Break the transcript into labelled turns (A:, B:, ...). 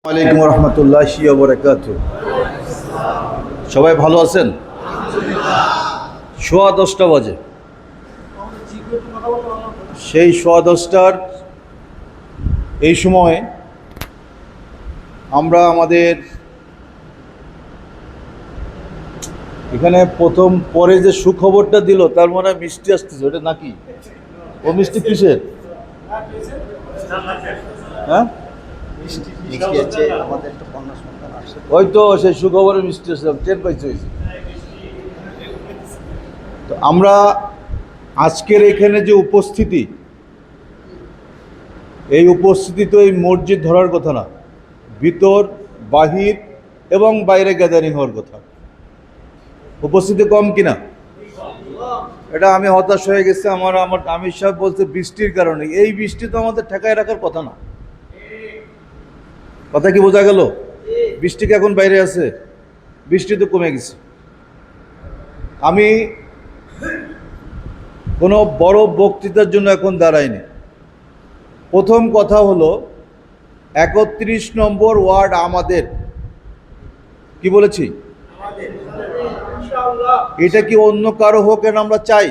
A: ওয়ালাইকুম রহমতুল্লাহি ওয়া বারাকাতুহু। সবাই ভালো আছেন? 10:15 বাজে, সেই 10:15টার এই সময় আমরা আমাদের এখানে প্রথম পরে যে সুখবরটা দিল, তার মনে হয় মিষ্টি আসতেছে, ওটা নাকি? ও মিষ্টি কিসের? হ্যাঁ, ওই তো সেই সুখবরের মিষ্টি আসলাম, টের পাইছে হয়েছে। তো আমরা আজকের এখানে যে উপস্থিতি, এই উপস্থিতি তো এই মসজিদ ধরার কথা না, ভিতর বাহির এবং বাইরে গ্যাদারিং হওয়ার কথা। উপস্থিতি কম কিনা? এটা আমি হতাশ হয়ে গেছি। আমার আমির সাহেব বলছে বৃষ্টির কারণে। এই বৃষ্টি তো আমাদের ঠেকায় রাখার কথা না। কথা কি বোঝা গেল? বৃষ্টি কি এখন বাইরে আছে? বৃষ্টি তো কমে গেছে। আমি কোনো বড় বক্তৃতার জন্য এখন দাঁড়াইনি। প্রথম কথা হলো 31 নম্বর ওয়ার্ড আমাদের। কি বলেছি? এটা কি অন্য কারো হোক, এটা আমরা চাই?